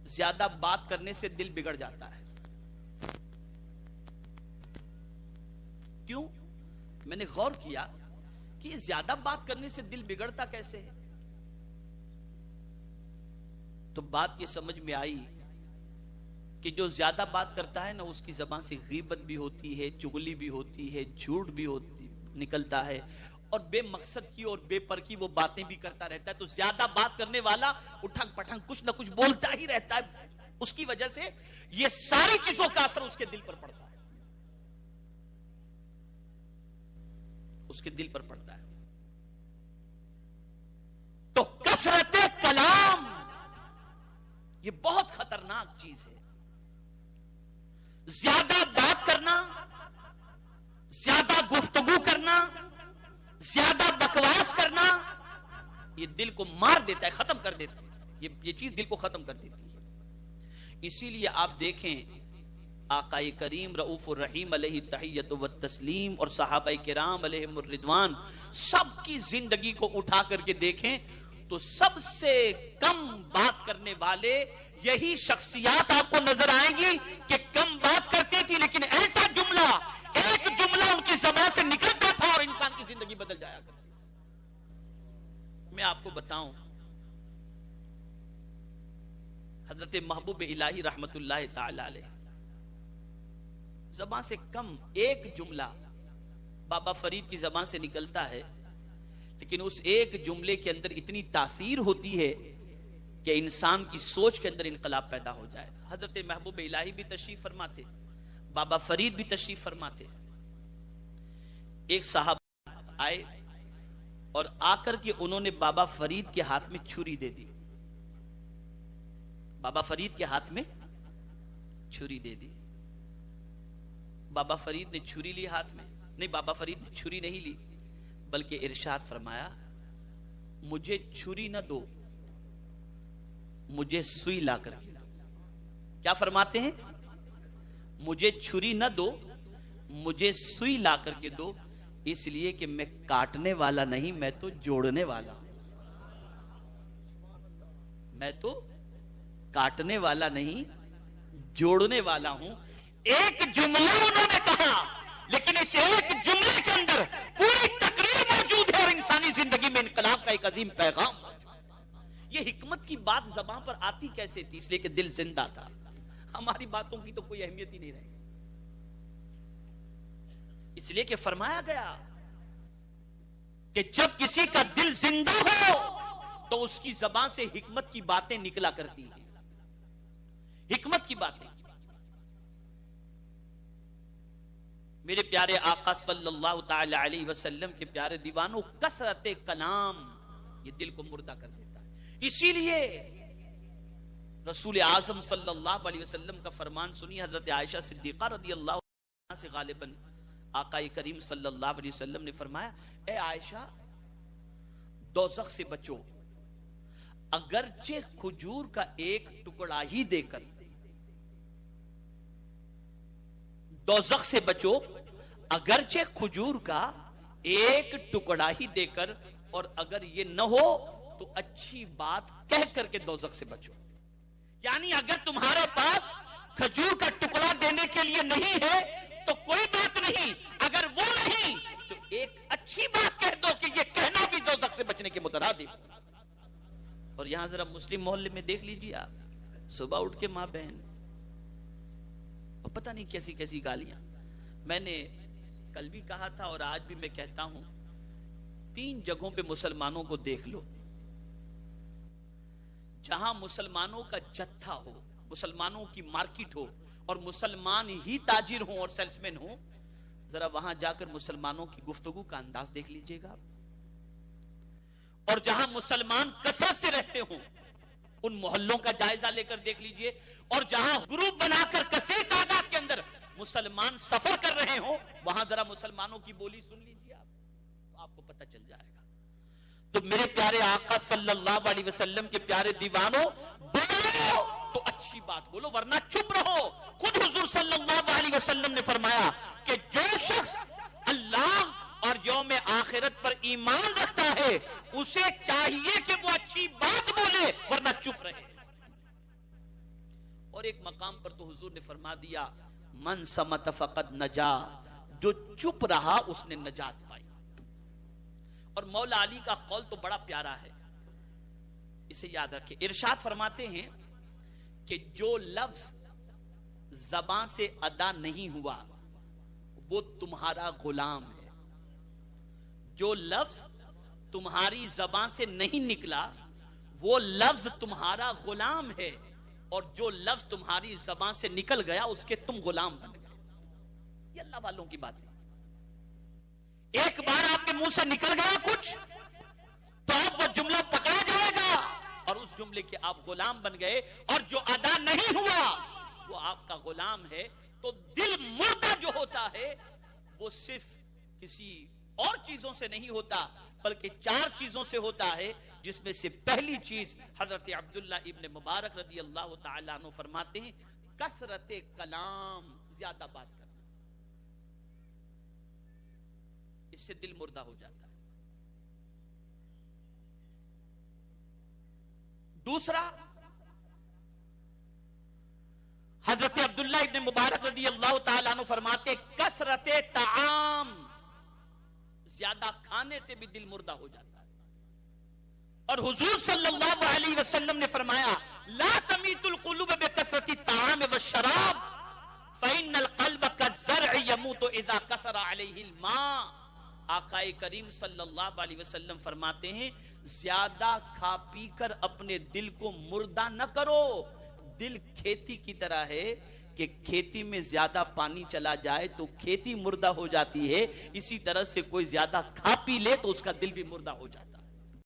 زیادہ بات کرنے سے دل بگڑ جاتا ہے. کیوں؟ میں نے غور کیا کہ زیادہ بات کرنے سے دل بگڑتا کیسے ہے. تو بات یہ سمجھ میں آئی کہ جو زیادہ بات کرتا ہے نا اس کی زبان سے غیبت بھی ہوتی ہے, چغلی بھی ہوتی ہے, جھوٹ بھی نکلتا ہے, اور بے مقصد کی اور بے پر کی وہ باتیں بھی کرتا رہتا ہے. تو زیادہ بات کرنے والا اٹھک پٹھک کچھ نہ کچھ بولتا ہی رہتا ہے. اس کی وجہ سے یہ ساری چیزوں کا اثر اس کے دل پر پڑتا ہے, اس کے دل پر پڑتا ہے. تو کثرت کلام یہ بہت خطرناک چیز ہے. زیادہ بات کرنا, زیادہ گفتگو کرنا, زیادہ بکواس کرنا, یہ دل کو مار دیتا ہے, ختم کر دیتا ہے. یہ چیز دل کو ختم کر دیتی ہے. اسی لیے آپ دیکھیں آقا کریم رؤوف الرحیم علیہ تحیت و تسلیم اور صحابہ کرام علیہم الرضوان سب کی زندگی کو اٹھا کر کے دیکھیں تو سب سے کم بات کرنے والے یہی شخصیات آپ کو نظر آئیں گی کہ کم بات کرتی تھی, لیکن ایسا جملہ, ایک جملہ ان کی زبان سے نکلتا تھا اور انسان کی زندگی بدل جایا کرتی تھی. میں آپ کو بتاؤں, حضرت محبوب الہی رحمت اللہ تعالی علیہ زبان سے کم ایک جملہ بابا فرید کی زبان سے نکلتا ہے, لیکن اس ایک جملے کے اندر اتنی تاثیر ہوتی ہے کہ انسان کی سوچ کے اندر انقلاب پیدا ہو جائے. حضرت محبوب الہی بھی تشریف فرماتے, بابا فرید بھی تشریف فرماتے. ایک صاحب آئے اور آ کر کے انہوں نے بابا فرید کے ہاتھ میں چھری دے دی. بابا فرید کے ہاتھ میں چھری دے دی. بابا فرید نے چھری لی ہاتھ میں, نہیں بابا فرید نے چھری نہیں لی, بلکہ ارشاد فرمایا مجھے چھری نہ دو, مجھے سوئی لا کر کے دو. کیا فرماتے ہیں؟ مجھے چھری نہ دو, مجھے سوئی لا کر کے دو, اس لیے کہ میں کاٹنے والا نہیں, میں تو جوڑنے والا ہوں. میں تو کاٹنے والا نہیں, جوڑنے والا ہوں. ایک جملہ انہوں نے کہا, لیکن اس ایک جملے کے اندر پوری تقریر موجود ہے اور انسانی زندگی میں انقلاب کا ایک عظیم پیغام موجود. یہ حکمت کی بات زبان پر آتی کیسے تھی؟ اس لیے کہ دل زندہ تھا. ہماری باتوں کی تو کوئی اہمیت ہی نہیں رہی, اس لیے کہ فرمایا گیا کہ جب کسی کا دل زندہ ہو تو اس کی زبان سے حکمت کی باتیں نکلا کرتی ہیں. حکمت کی باتیں. میرے پیارے آقا صلی اللہ تعالی علیہ وسلم کے پیارے دیوانوں, کثرت کلام یہ دل کو مردہ کر دیتا ہے. اسی لیے رسول اعظم صلی اللہ علیہ وسلم کا فرمان سنی. حضرت عائشہ صدیقہ رضی اللہ عنہا سے غالباً آقا کریم صلی اللہ علیہ وسلم نے فرمایا, اے عائشہ دوزخ سے بچو, اگرچہ کھجور کا ایک ٹکڑا ہی دے کر. دوزخ سے بچو اگرچہ کھجور کا ایک ٹکڑا ہی دے کر, اور اگر یہ نہ ہو تو اچھی بات کہہ کر کے دوزخ سے بچو. یعنی اگر تمہارے پاس کھجور کا ٹکڑا دینے کے لیے نہیں ہے تو کوئی بات نہیں, اگر وہ نہیں تو ایک اچھی بات کہہ دو کہ یہ کہنا بھی دوزخ سے بچنے کے مترادف. اور یہاں ذرا مسلم محلے میں دیکھ لیجیے آپ, صبح اٹھ کے ماں بہن پتہ نہیں کیسی کیسی گالیاں. میں نے کل بھی کہا تھا اور آج بھی میں کہتا ہوں, 3 جگہوں پہ مسلمانوں کو دیکھ لو جہاں مسلمانوں کا جتھا ہو, مسلمانوں کی مارکیٹ ہو اور مسلمان ہی تاجر ہوں اور سیلس مین ہوں, ذرا وہاں جا کر مسلمانوں کی گفتگو کا انداز دیکھ لیجئے گا. اور جہاں مسلمان کثرت سے رہتے ہوں ان محلوں کا جائزہ لے کر دیکھ لیجئے, اور جہاں گروپ بنا کر کثیر تعداد کے اندر مسلمان سفر کر رہے ہوں وہاں ذرا مسلمانوں کی بولی سن لیجئے آپ, تو آپ کو پتہ چل جائے گا. تو میرے پیارے آقا صلی اللہ علیہ وسلم کے پیارے دیوانوں, بولو تو اچھی بات بولو ورنہ چپ رہو. خود حضور صلی اللہ علیہ وسلم نے فرمایا کہ جو شخص اللہ اور یوم آخرت پر ایمان رکھتا ہے اسے چاہیے کہ وہ اچھی بات بولے ورنہ چپ رہے. اور ایک مقام پر تو حضور نے فرما دیا من سمت فقد نجا، جو چپ رہا اس نے نجات پائی. اور مولا علی کا قول تو بڑا پیارا ہے، اسے یاد رکھیں. ارشاد فرماتے ہیں کہ جو لفظ زبان سے ادا نہیں ہوا وہ تمہارا غلام ہے. جو لفظ تمہاری زبان سے نہیں نکلا وہ لفظ تمہارا غلام ہے، اور جو لفظ تمہاری زبان سے نکل گیا اس کے تم غلام بن گئے. یہ اللہ والوں کی بات ہے. ایک بار آپ کے منہ سے نکل گیا کچھ تو آپ وہ جملہ پکڑا جائے گا اور اس جملے کے آپ غلام بن گئے، اور جو ادا نہیں ہوا وہ آپ کا غلام ہے. تو دل مردہ جو ہوتا ہے وہ صرف کسی اور چیزوں سے نہیں ہوتا بلکہ 4 چیزوں سے ہوتا ہے، جس میں سے پہلی چیز حضرت عبداللہ ابن مبارک رضی اللہ تعالیٰ عنہ فرماتے ہیں کثرت کلام، زیادہ بات کرنا. اس سے دل مردہ ہو جاتا ہے. دوسرا، حضرت عبداللہ ابن مبارک رضی اللہ تعالیٰ عنہ فرماتے کثرت طعام، زیادہ کھانے سے بھی دل مردہ ہو جاتا ہے. اور حضور صلی اللہ علیہ وسلم نے فرمایا لا تمیت القلوب بکثرت الطعام والشراب فإن القلب كالزرع يموت إذا كثر عليه الماء. آقا کریم صلی اللہ علیہ وسلم فرماتے ہیں زیادہ کھا پی کر اپنے دل کو مردہ نہ کرو. دل کھیتی کی طرح ہے کہ کھیتی میں زیادہ پانی چلا جائے تو کھیتی مردہ ہو جاتی ہے، اسی طرح سے کوئی زیادہ کھا پی لے تو اس کا دل بھی مردہ ہو جاتا ہے.